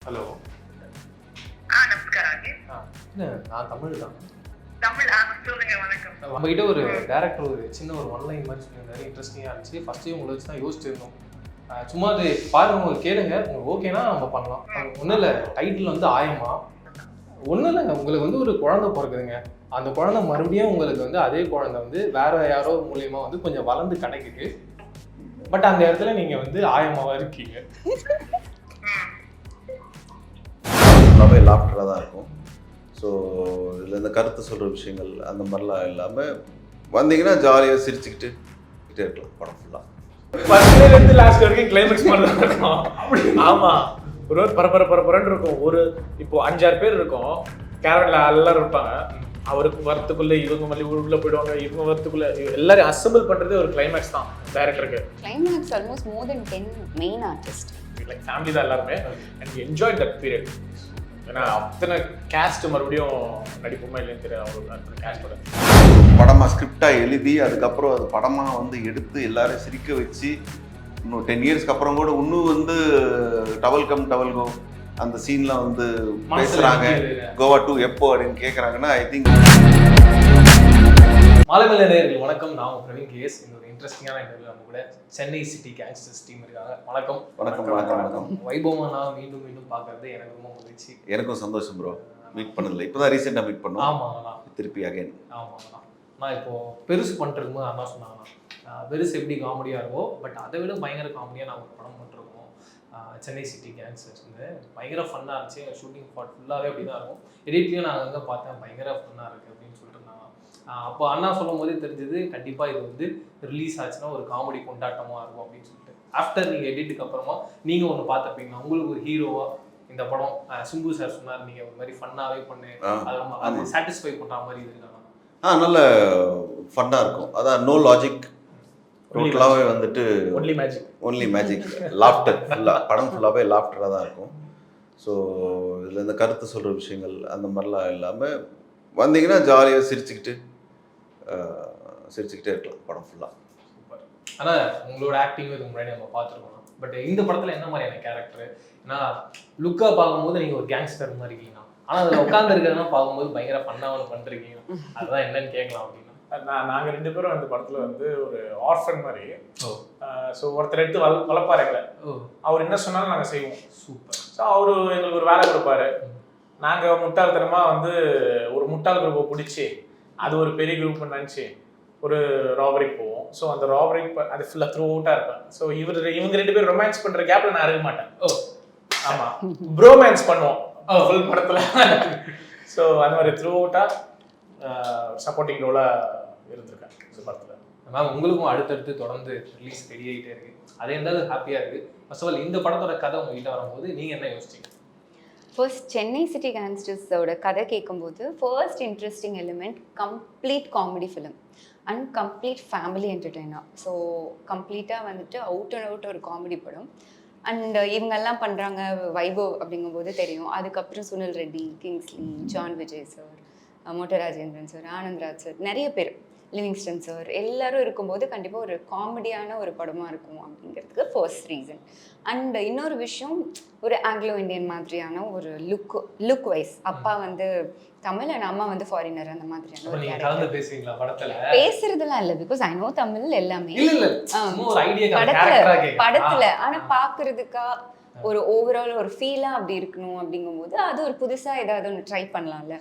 Hello. நமஸ்காரம். நான் தமிழ் தான். சொல்லுங்க. வணக்கம். நம்ம கிட்ட ஒரு டேரக்டர் ஒரு சின்ன ஒரு ஒன்லைன் மாதிரி சொல்லியிருந்தாரு, இன்ட்ரெஸ்டிங்காக இருந்துச்சு. ஃபர்ஸ்ட்டு உங்களை வச்சு தான் யோசிச்சிருந்தோம். சும்மா அது பாருங்க, உங்களுக்கு கேளுங்க, உங்களுக்கு ஓகேனா நம்ம பண்ணலாம். ஒன்றும் இல்லை, டைட்டில் வந்து ஆயமா. ஒன்றும் இல்லைங்க, உங்களுக்கு வந்து ஒரு குழந்தை பிறகுதுங்க. அந்த குழந்தை மறுபடியும் உங்களுக்கு வந்து அதே குழந்தை வந்து வேற யாரோ மூலியமாக வந்து கொஞ்சம் வளர்ந்து கிடைக்குது. பட் அந்த இடத்துல நீங்கள் வந்து ஆயமாவாக இருக்கீங்க. ஃபுல்லாகவே லாஃப்டராக தான் இருக்கும். ஸோ இதில் இந்த கருத்து சொல்கிற விஷயங்கள் அந்த மாதிரிலாம் இல்லாமல் வந்தீங்கன்னா ஜாலியாக சிரிச்சுக்கிட்டு இருக்கலாம் படம் ஃபுல்லாக. ஃபர்ஸ்ட்லேருந்து லாஸ்ட் வரைக்கும் கிளைமேக்ஸ் மாதிரி தான் இருக்கும். ஆமாம், ஒரு பரபரன்னு இருக்கும். ஒரு இப்போ 5-6 பேர் இருக்கும், கேரவனில் எல்லாரும் இருப்பாங்க. அவருக்கு வரத்துக்குள்ளே இவங்க மல்லி உள்ளே போயிடுவாங்க, இவங்க வரத்துக்குள்ளே எல்லாரும் அசம்பிள் பண்ணுறதே ஒரு கிளைமேக்ஸ் தான் டைரக்டருக்கு. கிளைமேக்ஸ் ஆல்மோஸ்ட் மோர் தென் 10 மெயின் ஆர்டிஸ்ட். லைக் ஃபேமிலி தான் எல்லாருமே. And enjoy that period. ஏன்னா அத்தனை கேஸ்ட் மறுபடியும் நடிப்புமா இல்லைன்னு தெரியாது. அவங்களுக்கு அத்தனை கேஸ்டோட படமாக ஸ்கிரிப்டாக எழுதி அதுக்கப்புறம் அது படமாக வந்து எடுத்து எல்லாரும் சிரிக்க வச்சு இன்னும் 10 இயர்ஸ்க்கு அப்புறம் கூட இன்னும் வந்து டவல் கம் டவல் கோ அந்த சீன்லாம் வந்து பேசுகிறாங்க. கோவா 2 எப்போ அப்படின்னு கேட்குறாங்கன்னா ஐ திங்க். மாலைமலை நேயர்கள் வணக்கம். நான் பிரவீன் கேஎஸ். இந்த ஒரு இன்ட்ரெஸ்டிங்கான இன்டர்வியூ நம்ம கூட சென்னை சிட்டி கேங்ஸ்டர்ஸ் டீம் இருக்காங்க. வணக்கம். வணக்கம் வணக்கம் வணக்கம். வைபவமா நான் மீண்டும் மீண்டும் பார்க்கறது எனக்கு ரொம்ப மகிழ்ச்சி. எனக்கும் சந்தோஷம் ப்ரோ. மீட் பண்ணதில்லை, இப்போ தான் ரீசெண்டாக மீட் பண்ணோம். ஆமாங்கண்ணா, திருப்பி அகைன். ஆமாங்கண்ணா, நான் இப்போது பெருசு பண்ணிருக்கும் போது அண்ணா சொன்னாங்கண்ணா, பெருசு எப்படி காமெடியாக இருக்கும், பட் அதை விட பயங்கர காமெடியாக நான் ஒரு படம் பண்ணிருக்கோம். சென்னை சிட்டி கேங்ஸ்டர்ஸ் வந்து பயங்கர ஃபன்னாக இருந்துச்சு. ஷூட்டிங் ஸ்பாட் ஃபுல்லாகவே அப்படி தான் இருக்கும். எடிட்லேயும் நான் அங்கே பார்த்தேன், பயங்கர ஃபன்னாக இருக்குது அப்படின்னு சொல்லிட்டு இருந்தாங்க. அப்போ அண்ணா சொல்லும் போதே தெரிஞ்சது கண்டிப்பாக இது வந்து ரிலீஸ் ஆச்சுன்னா ஒரு காமெடி கொண்டாட்டமாக இருக்கும் அப்படின்னு சொல்லிட்டு. ஆஃப்டர் நீங்கள் எடிட்டுக்கு அப்புறமா நீங்கள் ஒன்று பார்த்துப்பீங்கன்னா உங்களுக்கு ஒரு ஹீரோவாக இந்த படம் சிம்பு சார் சொன்னார், நீங்கள் ஒரு மாதிரி ஃபன்னாகவே பண்ணு, அது சாட்டிஸ்ஃபை பண்ணுற மாதிரி இருக்காங்க. நல்ல ஃபன்னாக இருக்கும். அதான் நோ லாஜிக், டோட்டலாகவே வந்துட்டு ஒன்லி மேஜிக் லாஃப்டர். ஃபுல்லாக படம் ஃபுல்லாகவே லாஃப்டராக தான் இருக்கும். ஸோ இதில் இந்த கருத்து சொல்கிற விஷயங்கள் அந்த மாதிரிலாம் இல்லாமல் வந்தீங்கன்னா ஜாலியாக சிரிச்சுக்கிட்டே இருக்கலாம் படம் ஃபுல்லாக. சூப்பர். ஆனால் உங்களோட ஆக்டிங் இதுக்கு முன்னாடி நம்ம பார்த்துருக்கோம். பட் இந்த படத்தில் என்ன மாதிரியான கேரக்டர்? ஏன்னா லுக்காக பார்க்கும்போது நீங்கள் ஒரு கேங்ஸ்டர் மாதிரி இருக்கீங்க, ஆனால் அதில் உட்காந்து இருக்கிறதெல்லாம் பார்க்கும்போது பயங்கர ஃபன்னாக ஒன்று பண்ணிருக்கீங்க. அதுதான் என்னன்னு கேட்கலாம் அப்படின்னா. நாங்கள் 2 பேரும் அந்த படத்தில் வந்து ஒரு ஆர்ஃபன் மாதிரி. ஸோ ஒருத்தர் எடுத்து வளர்ப்பாரு எங்களை. அவர் என்ன சொன்னாலும் நாங்கள் செய்வோம். சூப்பர். ஸோ அவர் எங்களுக்கு ஒரு வேலை கொடுப்பாரு. நாங்கள் முட்டாள்தனமாக வந்து ஒரு முட்டாள் குரூப்பை பிடிச்சி அது ஒரு பெரிய குரூப்னு நினச்சி ஒரு ராபரிக்கு போவோம். ஸோ அந்த ராபரிக்கு அது ஃபுல்லாக த்ரூ அவுட்டாக இருப்பேன். ஸோ இவங்க 2 பேரும் ரொமான்ஸ் பண்ணுற கேப்பில் நான் இருக்க மாட்டேன். ஆமாம், ப்ரோமேன்ஸ் பண்ணுவோம் ஃபுல் படத்தில். ஸோ அந்த மாதிரி த்ரூ அவுட்டாக சப்போர்ட்டிங் ரோலாக இருந்திருக்கேன் இந்த படத்தில். மேம், உங்களுக்கும் அடுத்தடுத்து தொடர்ந்து ரிலீஸ் ரெடி ஆகிட்டே இருக்குது. அதே இருந்தாலும் ஹாப்பியாக இருக்குது. ஃபர்ஸ்ட் ஆஃப் ஆல் இந்த படத்தோட கதை உங்ககிட்ட வரும்போது நீங்கள் என்ன யோசிச்சீங்க? ஃபர்ஸ்ட் சென்னை சிட்டி கேங்ஸ்டர்ஸோட கதை கேட்கும்போது first interesting element complete comedy film and complete family entertainer. So கம்ப்ளீட்டாக வந்துட்டு அவுட் அண்ட் அவுட் ஒரு காமெடி படம். அண்ட் இவங்கெல்லாம் பண்ணுறாங்க வைபவ் அப்படிங்கும்போது தெரியும். அதுக்கப்புறம் Sunil Reddy, Kingsley, John Vijay sir, Motta Rajendran sir, Anandraj sir, நிறைய பேர், லிவிங்ஸ்டன் சார், எல்லாரும் இருக்கும்போது கண்டிப்பாக ஒரு காமெடியான ஒரு படமாக இருக்கும் அப்படிங்கிறதுக்கு ஃபர்ஸ்ட் ரீசன். அண்ட் இன்னொரு விஷயம், ஒரு ஆங்கிலோ இண்டியன் மாதிரியான ஒரு லுக் வைஸ். அப்பா வந்து தமிழ் அண்ட் அம்மா வந்து ஃபாரினர், அந்த மாதிரியான ஒரு பேசுறதுலாம் இல்லை. பிகாஸ் ஐ நோ தமிழ் எல்லாமே படத்துல. ஆனா பாக்குறதுக்கா ஒரு ஓவரால் ஒரு ஃபீலா அப்படி இருக்கணும் அப்படிங்கும்போது அது ஒரு புதுசா ஏதாவது ஒன்று ட்ரை பண்ணலாம்ல,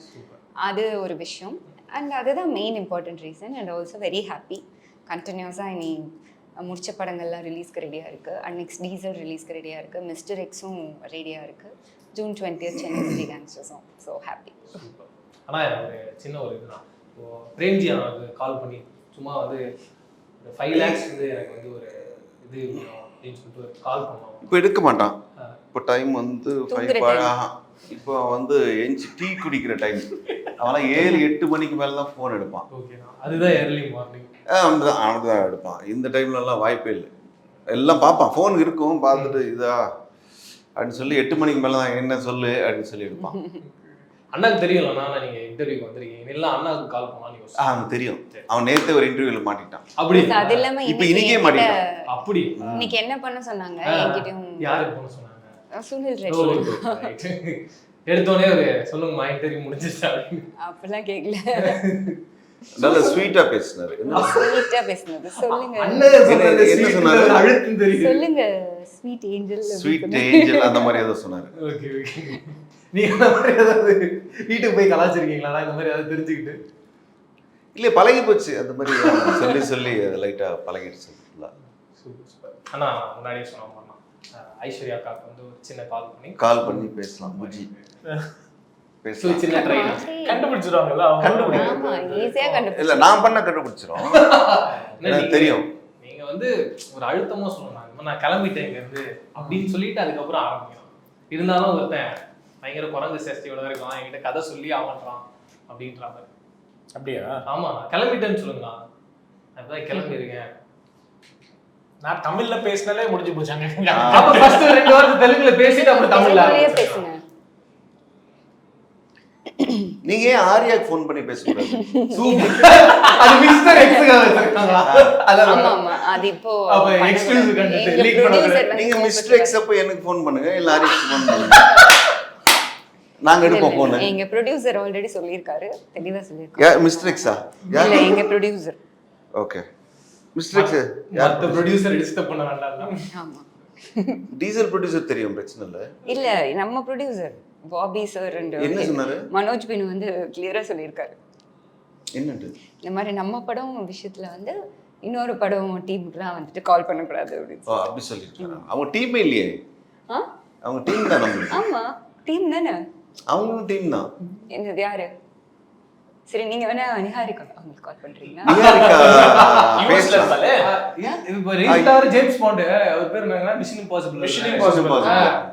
அது ஒரு விஷயம். அண்ட் அதுதான் main important reason. And also very happy. கண்டினியூஸாக இனி முடிச்ச படங்கள்லாம் ரிலீஸ்க்கு ரெடியாக இருக்குது. அண்ட் நெக்ஸ்ட் டீசல் ரிலீஸ்க்கு ரெடியாக இருக்குது. மிஸ்டர் எக்ஸும் ரெடியாக இருக்குது. ஜூன் 20 சென்னை சிட்டி கேங்ஸ்டர்ஸும். So happy. ஆனால் ஒரு சின்ன ஒரு இதுதான், இப்போது பிரேம்ஜி எனக்கு கால் பண்ணி சும்மா வந்து 5 lakhs வந்து எனக்கு வந்து ஒரு இது அப்படின்னு சொல்லிட்டு ஒரு கால் பண்ணுவாங்க. இப்போ எடுக்க மாட்டான். இப்போ டைம் வந்து 5 இப்போ வந்து எஞ்சி டீ குடிக்கிற டைம். அவனா 7-8 மணிக்கு மேலே தான் ஃபோன் எடுப்பான். அதுதான் ஏர்லி மார்னிங். அவன்தான் எடுப்பான். இந்த டைம்லலாம் வாய்ப்பே இல்லை. எல்லாம் பார்ப்பான், ஃபோன் இருக்கும், பார்த்துட்டு இதா அப்படின்னு சொல்லி 8 மணிக்கு மேலே தான் என்ன சொல்லு அப்படின்னு சொல்லி எடுப்பான். அண்ணாக்கு தெரியும்ல, நீங்கள் இன்டர்வியூக்கு வந்திருக்கீங்க, இல்லை அண்ணாவுக்கு கால் பண்ணாலும் அவனுக்கு தெரியும். அவன் நேற்று ஒரு இன்டர்வியூவில் மாட்டிட்டான். அப்படி அது இல்லாமல் இப்போ இன்னைக்கே மாட்டிட்டான். அப்படி இன்னைக்கு என்ன பண்ண சொன்னாங்க என்கிட்டயும். யாருக்கு பண்ண சொன்னாங்க? சுனில் ஓ, ரெட்டி. right. எடுத்தோடனே ஒரு சொல்லுங்கம்மா இன்டர்வியூ முடிஞ்சிருச்சா? அப்படிலாம் கேட்கல. நல்ல ஸ்வீட்டா பேசினாரு. ஸ்வீட்டா பேசுனது. சொல்லுங்க அண்ணன் சொன்னது என்ன sweet சொன்னாரு? ல அழுத்தம் தெரியுது. சொல்லுங்க ஸ்வீட் ஏஞ்சல். ஸ்வீட் ஏஞ்சல் அந்த மாதிரி ஏதோ சொன்னாரு. Okay okay. நீங்க அந்த மாதிரி ஏதாவது வீட்டுக்கு போய் கலாச்சிருக்கீங்களா இந்த மாதிரி ஏதாவது தெரிஞ்சுக்கிட்டு? இல்ல பழகி போச்சு அந்த மாதிரி சொல்லி சொல்லி லைட்டா பழகிடுச்சு. Super super. அண்ணா முன்னாடியே சொன்ன மாதிரி ஐஸ்வர்யா அக்காவுக்கு வந்து ஒரு சின்ன கால் பண்ணி பேசலாம். புஜி பேசலாம். சின்ன ட்ரைன் கண்டுபிடிச்சிருவாங்கல்ல அவங்க. ஆமா ஈஸியா இல்ல கண்டுபிடிச்சு. நான் பண்ண கண்டுபிடிச்சிரும். எனக்கு தெரியும். நீங்க வந்து ஒரு அழுத்தமா சொல்லணும். நான் கிளம்பிட்டேன் இங்க இருந்து அப்படின்னு சொல்லிட்டு அதுக்கப்புறம் ஆரம்பிக்கணும். இருந்தாலும் ஒருத்தன் பயங்கர குரங்கு சேஷ்டியோட இருக்கான், என்கிட்ட கதை சொல்லி அவன்றான் அப்படின்ற மாதிரி. அப்படியா? ஆமா நான் கிளம்பிட்டேன்னு சொல்லுங்கண்ணா. அதுதான் கிளம்பிருக்கேன். நான் தமிழ்ல பேசினாலே முடிஞ்சு போச்சாங்க. அப்ப ஃபர்ஸ்ட் 2 வாரத்தை தெலுங்குல பேசிட்டு அப்புறம் தமிழ்ல தெலுங்குலயே பேசுங்க. நீங்க ஏன் ஆரியாக்கு ஃபோன் பண்ணி பேசக்கூடாது? சூப்பர். அது மிஸ்டர் எக்ஸ்க்காக வச்சிருக்காங்களா? அதான் ஆமா ஆமா அது இப்போ அப்ப exclusive content leak பண்ணக்கூடாது. நீங்க மிஸ்டர் எக்ஸ் அப்ப எனக்கு ஃபோன் பண்ணுங்க, இல்ல ஆரியாக்கு ஃபோன் பண்ணுங்க. நாங்க எடுப்போம் ஃபோன். எங்க ப்ரொடியூசர் ஆல்ரெடி சொல்லிருக்காரு, தெளிவா சொல்லிருக்காரு. யார் மிஸ்டர் எக்ஸா? இல்ல எங்க ப்ரொடியூசர். ஓகே. மிஸ்டர் எக்ஸ் மத்த ப்ரொடியூசர் டிஸ்டர்ப் பண்ண வேண்டாம். ஆமா. டீசல் ப்ரொடியூசர் தெரியும், பிரச்சனை இல்ல. இல்ல நம்ம ப்ரொடியூசர் பாபி சார் என்ன சொன்னாரு? மனோஜ் பின் வந்து கிளியரா சொல்லியிருக்காரு. என்னது? இந்த மாதிரி நம்ம படம் விஷயத்துல வந்து இன்னொரு படம் டீமுக்குலாம் வந்துட்டு கால் பண்ணக்கூடாது அப்படின்னு. ஓ அப்படி சொல்லிருக்காங்க. அவங்க டீமே இல்லையே. ஆ அவங்க டீம் தான் நம்மளுக்கு. ஆமா டீம் தானே. அவங்களும் டீம் தான். என்னது யாரு? சரி நீங்க வேணா நிஹாரிகா அவங்களுக்கு கால் பண்றீங்களா? நிஹாரிகா யூஎஸ்ல இருப்பாளே. இப்ப ரீஸ்டார் ஜேம்ஸ் பாண்ட் அவர் பேர் என்னங்க? Mission impossible. Mission impossible.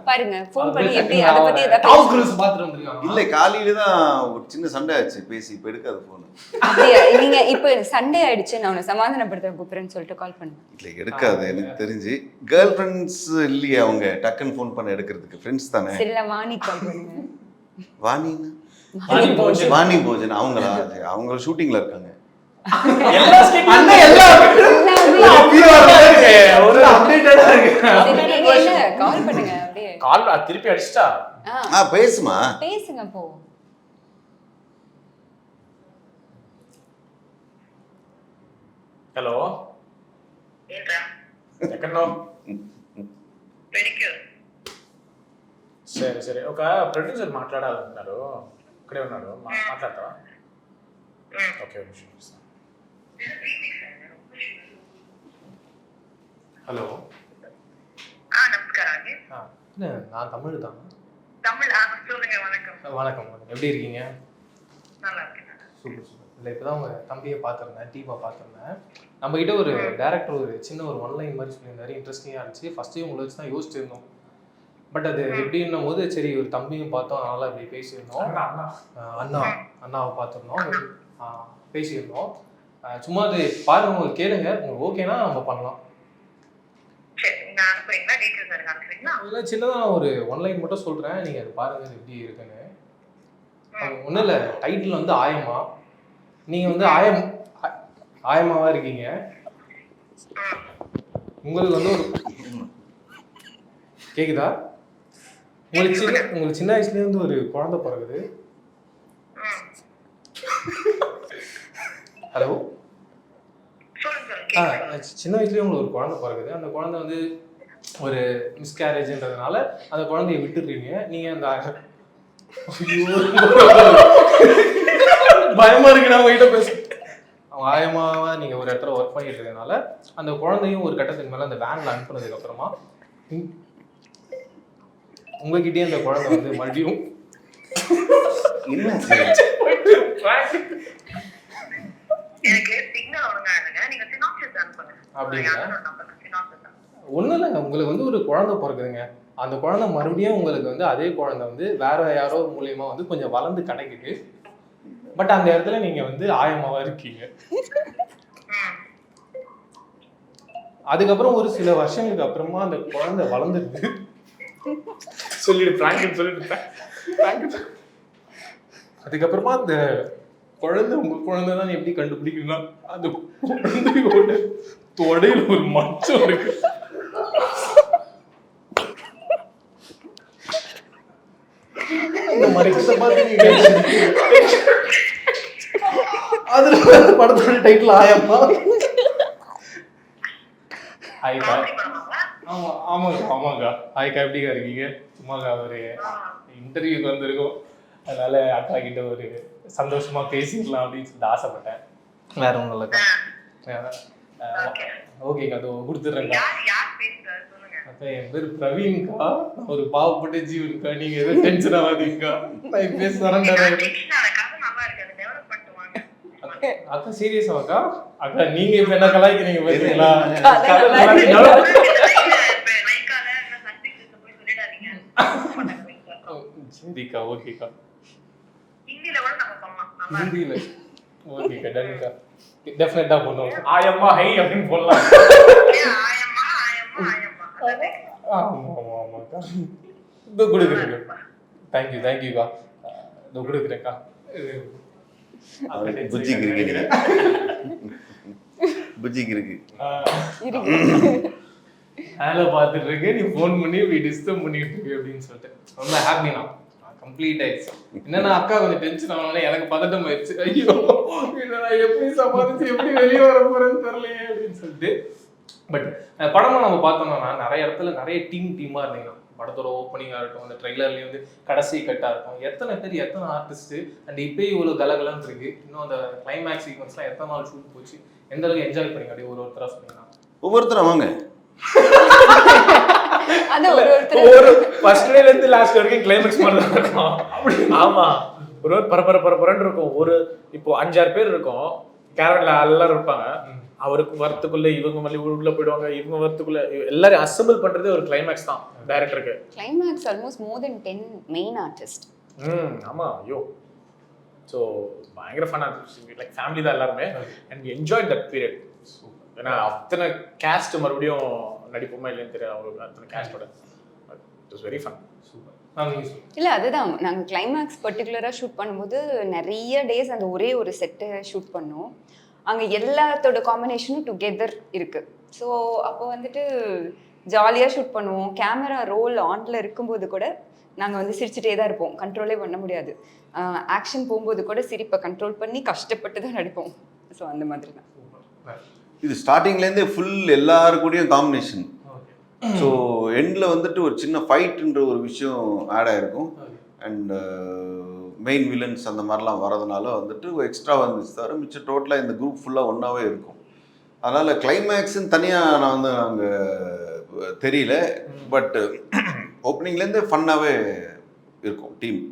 பாருங்க ஃபோன் பண்ணி எப்படி அத பத்தி ஏதாவது டாம் க்ரூஸ் பாத்துட்டு வந்திருக்காங்க. இல்ல காலையில தான் ஒரு சின்ன சண்டை ஆச்சு, பேசி இப்ப எடுக்காத போன். அப்படியா? நீங்க இப்ப சண்டே ஆயிடுச்சு, நான் உன்னை சமாதானப்படுத்த கூப்பிடுறேன்னு சொல்லிட்டு கால் பண்ணேன். இல்ல எடுக்காது, எனக்கு தெரிஞ்சு கேர்ள் ஃப்ரெண்ட்ஸ் இல்லையே அவங்க டக்குன்னு ஃபோன் பண்ண எடுக்கிறதுக்கு. ஃப்ரெண்ட்ஸ் தானே. சரி நான் வாணி கால் பண்ணுங்க. வாணின்னு வாணி போஜன். வாணி போஜன் அவங்களா? அவங்க ஷூட்டிங்ல இருக்காங்க. எல்லா ஸ்கிட் அண்ணா எல்லாம் ஒரு அப்டேட்டடா இருக்கு. சரி, நீங்க என்ன கால் பண்ணுங்க அப்படியே. கால் திருப்பி அடிச்சிட்டா. பேசுமா? பேசுங்க போ. హలో ఏంట్రా ఎక్కడున్నావు? పెడిక్యూర్. సరే సరే ఒక ప్రొడ్యూసర్ మాట్లాడాలంటున్నారు, ఇక్కడే ఉన్నాడు, మాట్లాడతావా? ఓకే ఒక నిమిషం ఇస్తాను. ஹலோ. நமஸ்காரம் అండి. இல்ல நான் தமிழ் தான். தமிழ் சொல்லுங்க. வணக்கம். வணக்கம் வணக்கம். எப்படி இருக்கீங்க? நல்லா இருக்கேன். Super super. இல்லை இப்போ தான் உங்கள் தம்பியை பார்த்துருந்தேன், டீமை பார்த்துருந்தேன். நம்மக்கிட்ட ஒரு டேரக்டர் ஒரு சின்ன ஒரு ஒன்லைன் மாதிரி சொல்லியிருந்தாரு, இன்ட்ரெஸ்டிங்காக இருந்துச்சு. ஃபஸ்ட்டு உங்களை வச்சு தான் யோசிச்சு இருந்தோம். பட் அது எப்படின்னும் போது சரி ஒரு தம்பியும் பார்த்தோம், அதனால் இப்படி பேசியிருந்தோம். அண்ணாவை பார்த்துருந்தோம், பேசியிருந்தோம். சும்மா அது பாருங்க, உங்களுக்கு கேளுங்க, உங்களுக்கு ஓகேனா நம்ம பண்ணலாம். சரி, நீங்க அனுப்புறீங்களா? டீடைல்ஸ் எனக்கு அனுப்புறீங்களா? இல்லை சின்னதாக ஒரு ஒன்லைன் மட்டும் சொல்கிறேன், நீங்கள் அது பாருங்கள் எப்படி இருக்குன்னு. ஒன்றும் இல்லை, டைட்டில் வந்து ஆயமா. நீங்கள் வந்து ஆயமாவா இருக்கீங்க. உங்களுக்கு வந்து ஒரு கேக்குதா? உங்களுக்கு சின்ன வயசுலேருந்து ஒரு குழந்தை பிறகுது. ஹலோ. சின்ன வயசுலேயே உங்களுக்கு ஒரு குழந்தை பிறகுது. அந்த குழந்தை வந்து ஒரு மிஸ்கேரேஜ்ன்றதுனால அந்த குழந்தைய விட்டுடுறீங்க. நீங்கள் அந்த பயமா இருக்கு நான் உங்ககிட்ட பேச. அவங்க ஆயமாவா நீங்கள் ஒரு இடத்துல ஒர்க் பண்ணிட்டு இருக்கனால அந்த குழந்தையும் ஒரு கட்டத்துக்கு மேலே அந்த வேனில் அனுப்புனதுக்கு அப்புறமா உங்ககிட்டயே அந்த குழந்தை வந்து மறுபடியும் எனக்கு சிக்னல் ஒழுங்காடுங்க. நீங்க சினாப்சிஸ் அனுப்புங்க. அப்படிங்களா? சினாப்சிஸ் ஒன்றும் இல்லைங்க, உங்களுக்கு வந்து ஒரு குழந்தை பிறகுதுங்க. அந்த குழந்தை மறுபடியும் உங்களுக்கு வந்து அதே குழந்தை வந்து வேற யாரோ மூலியமா வந்து கொஞ்சம் வளர்ந்து கிடைக்குது. பட் அந்த இடத்துல நீங்க வந்து ஆயமாவா இருக்கீங்க. அதுக்கப்புறம் ஒரு சில வருஷங்களுக்கு அப்புறமா அந்த குழந்தை வளர்ந்துருக்கு. அதுக்கப்புறமா அந்த குழந்தை உங்க குழந்தை தான் எப்படி கண்டுபிடிக்கணும்னா அந்த குழந்தையோட தொடையில ஒரு மச்சம் இருக்கு. இந்த மறைச்சதை பார்த்து நீங்க அதுல படத்தோட டைட்டில் ஆயம்மா. ஹாய்க்கா. காமெடி படமாங்களா? ஆமா ஆமாக்கா. ஹாய்க்கா, எப்படிக்கா இருக்கீங்க? சும்மாக்கா ஒரு இன்டர்வியூக்கு வந்திருக்கோம், அதனால அக்கா கிட்ட ஒரு சந்தோஷமா பேசிடலாம் அப்படின்னு சொல்லிட்டு ஆசைப்பட்டேன். வேற ஒன்றும் இல்லைக்கா. ஓகேக்கா, அதோ கொடுத்துட்றேன்க்கா. யார் பேசுறாரு சொல்லுங்க. அக்கா, என் பேர் பிரவீன்கா. ஒரு பாவப்பட்ட ஜீவன்கா. நீங்க எதுவும் டென்ஷன் ஆகாதீங்கக்கா. நான் பேச சரண்டர் ஆயிட்டேன். கதை நல்லா இருக்கு, அதை டெவலப் பண்ணிட்டு வாங்க. அக்கா சீரியஸாக்கா? அக்கா நீங்க இப்ப என்ன கலாய்க்கிறீங்க பாத்தீங்களா? கதை நல்லா இருக்கு. லைக்கால என்ன சர்டிபிகேட் போய் சொல்லிடாதீங்க. சரிக்கா, ஓகேக்கா. ஹிந்தில கூட நம்ம பண்ணலாம். நல்லா இருக்கு. ஹிந்தியில ஓகேக்கா, டன்க்கா. டெஃபினட்டா பண்ணுவோம். ஆயம்மா ஹை அப்படின்னு போடலாம். ஆயம்மா ஆயம்மா அதானே. ஆமாக்கா. இதோ கொடுக்குறேங்க. தேங்க்யூக்கா. இதோ கொடுக்குறேன்க்கா. புஜ்ஜிக்கு இருக்கு. புஜ்ஜிக்கு இருக்கு. வேலை பார்த்துட்டு இருக்கு, நீ ஃபோன் பண்ணி இப்படி டிஸ்டர்ப் பண்ணிட்டு இருக்கு அப்படின்னு சொல்லிட்டு ரொம்ப ஹாப்பி. நான் கம்ப்ளீட் ஆயிடுச்சு. என்னன்னா அக்கா கொஞ்சம் டென்ஷன் ஆனாலே எனக்கு பதட்டம் ஆயிடுச்சு. ஐயோ நான் எப்படி சமாளிச்சு எப்படி வெளியே வர போறேன்னு தெரியலையே அப்படின்னு சொல்லிட்டு. பட் படமா நம்ம பார்த்தோம்னா நிறைய இடத்துல நிறைய டீமா இருந்தீங்கன்னா, படத்தோட ஓப்பனிங்காக இருக்கட்டும், அந்த ட்ரெய்லர்லேயே வந்து கடைசி கட்டாக இருக்கும், எத்தனை பேர் எத்தனை ஆர்டிஸ்ட்டு அண்ட் இப்போயே இவ்வளோ கலகலன்னு இருக்கு. இன்னும் அந்த கிளைமேக்ஸ் சீக்வன்ஸ்லாம் எத்தனை நாள் ஷூட் போச்சு, எந்த அளவுக்கு என்ஜாய் பண்ணீங்க அப்படியே ஒருத்தராக சொன்னீங்கன்னா? ஒவ்வொருத்தரும் வாங்க. ஒரு ஃபர்ஸ்ட் டேல இருந்து லாஸ்ட் வரைக்கும் கிளைமேக்ஸ் மாதிரி தான் இருக்கும். ஆமா, ஒரு பரபரன்னு இருக்கும். ஒரு இப்போ 5-6 பேர் இருக்கும், கேரட்ல எல்லாரும் இருப்பாங்க. அவருக்கு வரத்துக்குள்ள இவங்க மல்லி உள்ள போயிடுவாங்க, இவங்க வரத்துக்குள்ள எல்லாரும் அசெம்பிள் பண்றதே ஒரு கிளைமேக்ஸ் தான் டைரக்டருக்கு. கிளைமேக்ஸ் ஆல்மோஸ்ட் மோர் தென் 10 மெயின் ஆர்டிஸ்ட். ஆமா, ஐயோ. ஸோ பயங்கர ஃபன்னா இருந்துச்சு. லைக் ஃபேமிலி தான் எல்லாருமே. And enjoy that period. ஏன்னா அத்தனை கேஸ்ட் மறுபடியும் நடிப்போமா இல்லைன்னு தெரியாது அவங்களுக்கு. அத்தனை கேஸ்டோட இட் வாஸ் வெரி ஃபன். இல்லை, அதுதான் நாங்கள் கிளைமேக்ஸ் பர்டிகுலராக ஷூட் பண்ணும்போது நிறைய டேஸ் அந்த ஒரே ஒரு செட்டை ஷூட் பண்ணோம். அங்கே எல்லாத்தோட காம்பினேஷனும் டுகெதர் இருக்குது. ஸோ அப்போ வந்துட்டு ஜாலியாக ஷூட் பண்ணுவோம். கேமரா ரோல் ஆனில் இருக்கும்போது கூட நாங்கள் வந்து சிரிச்சுட்டே தான் இருப்போம், கண்ட்ரோலே பண்ண முடியாது. ஆக்ஷன் போகும்போது கூட சிரிப்பை கண்ட்ரோல் பண்ணி கஷ்டப்பட்டு தான் நடிப்போம். ஸோ அந்த மாதிரி தான். இது ஸ்டார்டிங்லேருந்தே ஃபுல் எல்லாருக்கூடையும் காம்பினேஷன். ஸோ எண்டில் வந்துட்டு ஒரு சின்ன ஃபைட்டுன்ற ஒரு விஷயம் ஆட் ஆகிருக்கும். அண்ட் மெயின் வில்லன்ஸ் அந்த மாதிரிலாம் வரதுனால வந்துட்டு எக்ஸ்ட்ரா வந்துச்சு தவிர மிச்சம் டோட்டலாக இந்த குரூப் ஃபுல்லாக ஒன்றாவே இருக்கும். அதனால் கிளைமேக்ஸுன்னு தனியாக நான் வந்து அங்கே தெரியல. பட் ஓப்பனிங்லேருந்தே ஃபன்னாகவே இருக்கும் டீம்.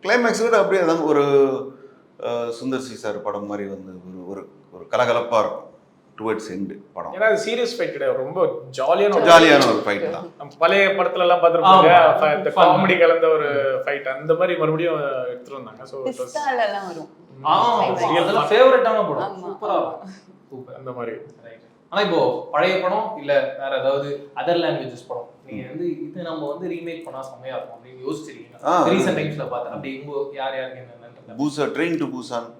கிளைமேக்ஸ் விட அப்படியே தான் ஒரு சுந்தர் சி சார் படம் மாதிரி வந்து ஒரு ஒரு கலகலப்பாக இருக்கும் டுவர்ட்ஸ் எண்டு படம். ஏன்னா அது சீரியஸ் ஃபைட் கிடையாது, ரொம்ப ஜாலியான ஒரு ஃபைட் தான். நம்ம பழைய படத்துல எல்லாம் பார்த்துருப்பாங்க, இந்த காமெடி கலந்த ஒரு ஃபைட் அந்த மாதிரி மறுபடியும் எடுத்துட்டு வந்தாங்க. ஸோ பிஸ்தாலெல்லாம் வரும். அதெல்லாம் ஃபேவரட்டான படம். சூப்பர் அந்த மாதிரி. ஆனால் இப்போ பழைய படம் இல்லை வேற ஏதாவது அதர் லாங்குவேஜஸ் படம் நீங்கள் வந்து இது நம்ம வந்து ரீமேக் பண்ணால் செம்மையாக இருக்கும் அப்படின்னு யோசிச்சிருக்கீங்க ரீசெண்ட் டைம்ஸில் பார்த்தேன். அப்படி உங்க யாருக்கு என்னன்னு Busan train to Busan.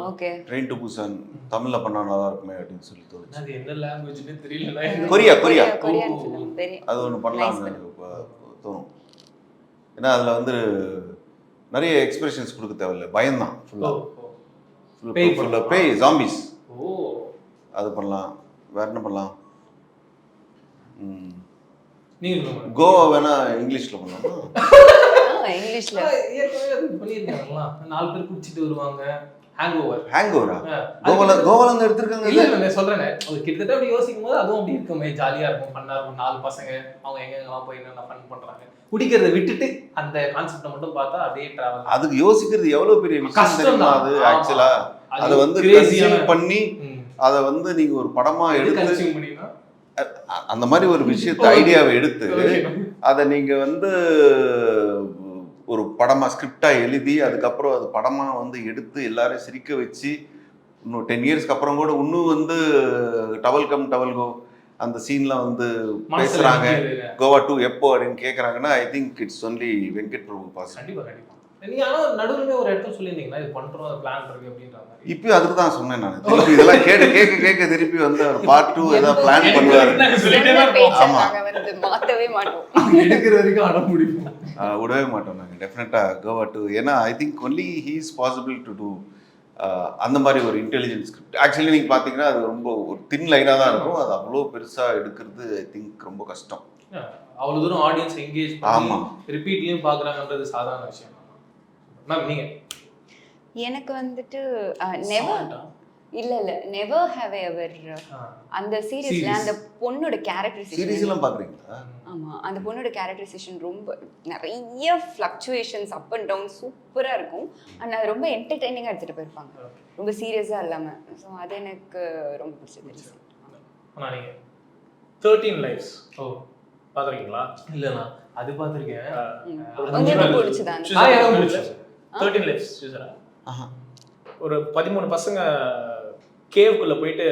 Okay, train to Busan தமிழ்ல பண்ணா நல்லா இருக்குமே அப்படின்னு சொல்லி தோணுச்சு. அது என்ன லாங்குவேஜ்னே தெரியல. கொரியன் ஃபிலிம் தெரியும். அது ஒன்று பண்ணலாம்னு தோணும். ஏன்னா அதில் வந்து நிறைய எக்ஸ்பிரஷன்ஸ் கொடுக்க தேவையில்லை, பயம்தான் ஃபுல்லாக பேய் ஜாம்பிஸ். அது பண்ணலாம். வேற என்ன பண்ணலாம்? கோவா வேணா இங்கிலீஷ்ல பண்ணலாமா? இங்கிலீஷ்ல பண்ணியிருக்காங்களா? 4 பேர் குடிச்சிட்டு வருவாங்க. ஹேங்கோவரா கோவால எடுத்திருக்காங்க. இல்ல நான் சொல்றேன், அது கிட்டத்தட்ட அப்படி யோசிக்கும் போது அதுவும் அப்படி இருக்குமே, ஜாலியா இருக்கும், ஃபன்னா இருக்கும். 4 பசங்க அவங்க எங்கெங்கெல்லாம் போய் என்னென்ன ஃபன் பண்றாங்க, குடிக்கிறத விட்டுட்டு அந்த கான்செப்டை மட்டும் பார்த்தா அப்படியே டிராவல். அதுக்கு யோசிக்கிறது எவ்வளவு பெரிய விஷயம் தெரியுமா? அது ஆக்சுவலா அதை வந்து கன்சியூம் பண்ணி அதை வந்து நீங்க ஒரு படமா எடுத்து அந்த மாதிரி ஒரு விஷயத்தை ஐடியாவை எடுத்து அதை நீங்க வந்து ஒரு படமா ஸ்கிரிப்டா எழுதி அதுக்கப்புறம் அது படமா வந்து எடுத்து எல்லாரையும் சிரிக்க வச்சு இன்னும் 10 இயர்ஸ்க்கு அப்புறம் கூட இன்னும் வந்து டவல் கம் டவல் கோ அந்த சீன்லாம் வந்து பேசுறாங்க. கோவா 2 எப்போ அப்படின்னு கேட்குறாங்கன்னா I think it's only Venkat Prabhu boss. கண்டிப்பா கண்டிப்பா நீங்க ஆனா நடுவுல ஒரு இடத்துல சொல்லியிருந்தீங்களா இது பண்றோம் அது பிளான் இருக்கு அப்படின்ற மாதிரி. இப்பயும் அதுக்கு தான் சொன்னேன் நான். திருப்பி இதெல்லாம் கேட்க திருப்பி வந்து பார்ட் 2 ஏதாவது பிளான் பண்ணுவாரு. ஆமா. நாங்க வந்து மாத்தவே மாட்டோம். எடுக்கிற வரைக்கும் அடம் பிடிப்போம். விடவே மாட்டோம் நாங்கள் டெஃபினட்டாக கோவா டு. ஏன்னா I think only he is possible to do அந்த மாதிரி ஒரு இன்டெலிஜென்ட் ஸ்கிரிப்ட். ஆக்சுவலி நீங்கள் பார்த்தீங்கன்னா அது ரொம்ப ஒரு தின் லைனாக தான் இருக்கும். அது அவ்வளோ பெருசாக எடுக்கிறது ஐ திங்க் ரொம்ப கஷ்டம். அவ்வளவு தூரம் ஆடியன்ஸ் எங்கேஜ் ஆமா. ரிப்பீட்லயும் பாக்குறாங்கன்றது சாதாரண விஷயம். மேம் நீங்க எனக்கு வந்துட்டு நெவர் ஹேவ் எவர் அந்த சீரியஸ்ல அந்த பொண்ணோட கேரக்டரைசேஷன் சீரியஸ்லாம் பார்க்குறீங்களா? ஆமா, அந்த பொண்ணோட கேரக்டரைசேஷன் ரொம்ப நிறைய ஃப்ளக்சுவேஷன்ஸ் அப் அண்ட் டவுன் சூப்பரா இருக்கும். அண்ட் அது ரொம்ப என்டர்டெய்னிங்கா எடுத்துட்டு போயிருப்பாங்க, ரொம்ப சீரியஸா இல்லாம. ஸோ அது எனக்கு ரொம்ப பிடிச்சது. ஆனா நீங்க 13 லைஃப்ஸ் ஓ பாத்துறீங்களா? இல்லண்ணா அது பார்த்துருக்கேன். உங்களுக்கு பிடிச்சதா? 13 லைஃப்ஸ் சூசரா? ஒரு 13 பசங்க கேவுக்குள்ள போயிட்டு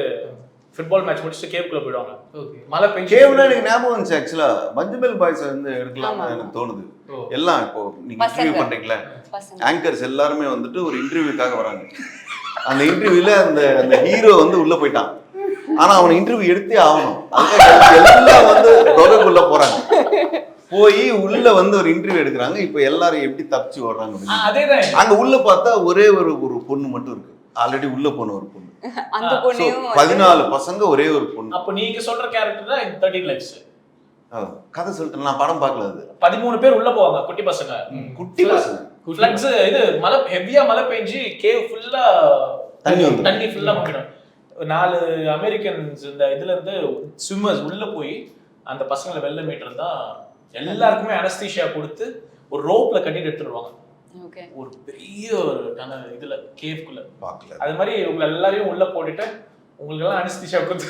ஃபுட்பால் மேட்ச் முடிச்சுட்டு கேவுக்குள்ள போயிடுவாங்க. ஓகே. மழை பெஞ்சு கேவ்னா எனக்கு ஞாபகம் வந்துச்சு. ஆக்சுவலா மஞ்சுமெல் பாய்ஸ் வந்து எடுக்கலாம்னு எனக்கு தோணுது. எல்லாம் இப்போ நீங்க இன்டர்வியூ பண்றீங்களா, ஆங்கர்ஸ் எல்லாருமே வந்துட்டு ஒரு இன்டர்வியூக்காக வராங்க. அந்த இன்டர்வியூல அந்த ஹீரோ வந்து உள்ள போயிட்டான். ஆனா அவனை இன்டர்வியூ எடுத்தே ஆகணும். எல்லாம் வந்து தொகைக்குள்ள போறாங்க. போய் உள்ள வந்து ஒரு இன்டர்வியூ எடுக்கிறாங்க. இப்போ எல்லாரும் எப்படி தப்பிச்சு ஓடுறாங்க. அதேதான். அங்க உள்ள பார்த்தா ஒரே ஒரு பொண்ணு மட்டும் இருக்கு. ஆல்ரெடி உள்ள போன ஒரு பொண்ணு. அந்த பொண்ணையும் 14 பசங்க ஒரே ஒரு பொண்ணு. அப்ப நீங்க சொல்ற கேரக்டர் தான் இந்த 13 லைஃப்ஸ். கதை சொல்லிட்டேன், நான் படம் பார்க்கல. அது 13 பேர் உள்ள போவாங்க, குட்டி பசங்க. குட்டி பசங்க ஃப்ளட்ஸ் இது மழை ஹெவியா மழை பெஞ்சு கேவ் ஃபுல்லா தண்ணி ஃபுல்லா போயிடும். 4 அமெரிக்கன்ஸ் இந்த இதுல இருந்து ஸ்விம்மர்ஸ் உள்ள போய் அந்த பசங்களை வெளில மீட்டர் தான். எல்லாருக்குமே அனஸ்தீஷியா கொடுத்து ஒரு ரோப்ல கட்டிட்டு எடுத்துருவாங்க. ஒரு பெரிய ஒரு இதுல கேவ்க்குள்ள பார்க்கல. அது மாதிரி உங்களை எல்லாரையும் உள்ள போட்டுட்டு உங்களுக்கு எல்லாம் அனஸ்தீஷியா கொடுத்து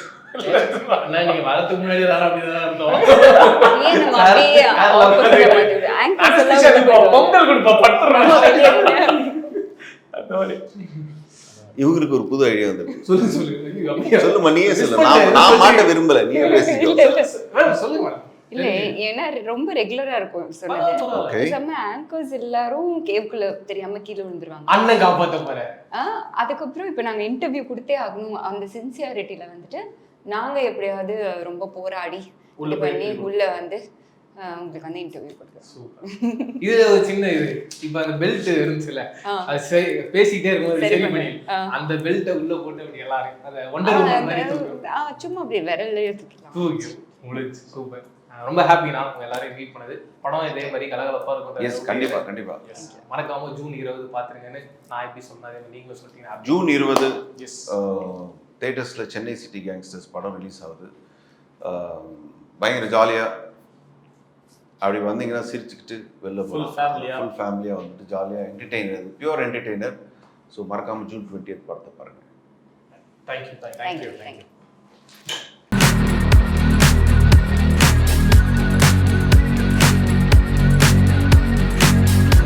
நீங்க வரதுக்கு முன்னாடி தான் அப்படிதான் இருந்தோம். பொங்கல் கொடுப்பா பட்டுறாங்க. அந்த மாதிரி இவங்களுக்கு ஒரு புது ஐடியா வந்துருக்கு. சொல்லுங்க. சொல்லுமா, நீயே சொல்லு. நான் மாட்ட விரும்பல, நீயே பேசிக்கோ. சொல்லுங்க. இல்ல, ஏன்னா ரொம்ப ரெகுலரா இருக்கும் சொன்னது. செம்ம ஆங்கர்ஸ் எல்லாரும் கேவ்க்குள்ள தெரியாம கீழே விழுந்துருவாங்க. அண்ணன் காப்பாத்த போற. அதுக்கப்புறம் இப்ப நாங்க இன்டர்வியூ கொடுத்தே ஆகணும். அந்த சின்சியாரிட்டில வந்துட்டு நாங்க எப்படியாவது ரொம்ப போராடி பண்ணி உள்ள வந்து உங்களுக்கு வந்து இன்டர்வியூ கொடுக்குறோம். இது ஒரு சின்ன இது. இப்ப அந்த பெல்ட் இருந்துச்சுல, அது பேசிட்டே இருக்கும்போது அந்த பெல்ட்டை உள்ள போட்டு அப்படி எல்லாரும் அந்த ஒண்டர் உமன் மாதிரி சும்மா அப்படியே விரல்ல தூக்கி முடிச்சு. சூப்பர். ரொம்ப ஹாப்பி நான் உங்க எல்லாரையும் மீட் பண்ணது. படம் இதே மாதிரி கலகலப்பா இருக்கும். எஸ், கண்டிப்பா கண்டிப்பா. மறக்காம ஜூன் 20 பாத்துருங்கன்னு நான் எப்படி சொன்னது நீங்களும் சொல்லிட்டீங்க. ஜூன் 20 தியேட்டர்ஸ்ல சென்னை சிட்டி கேங்ஸ்டர்ஸ் படம் ரிலீஸ் ஆகுது. பயங்கர ஜாலியா அப்படி வந்தீங்கன்னா சிரிச்சுக்கிட்டு வெளில போகலாம். ஃபுல் ஃபேமிலியா வந்துட்டு ஜாலியா என்டர்டெய்னர், பியூர் என்டர்டெய்னர். ஸோ மறக்காம ஜூன் 20 படத்தை பாருங்க. தேங்க்யூ.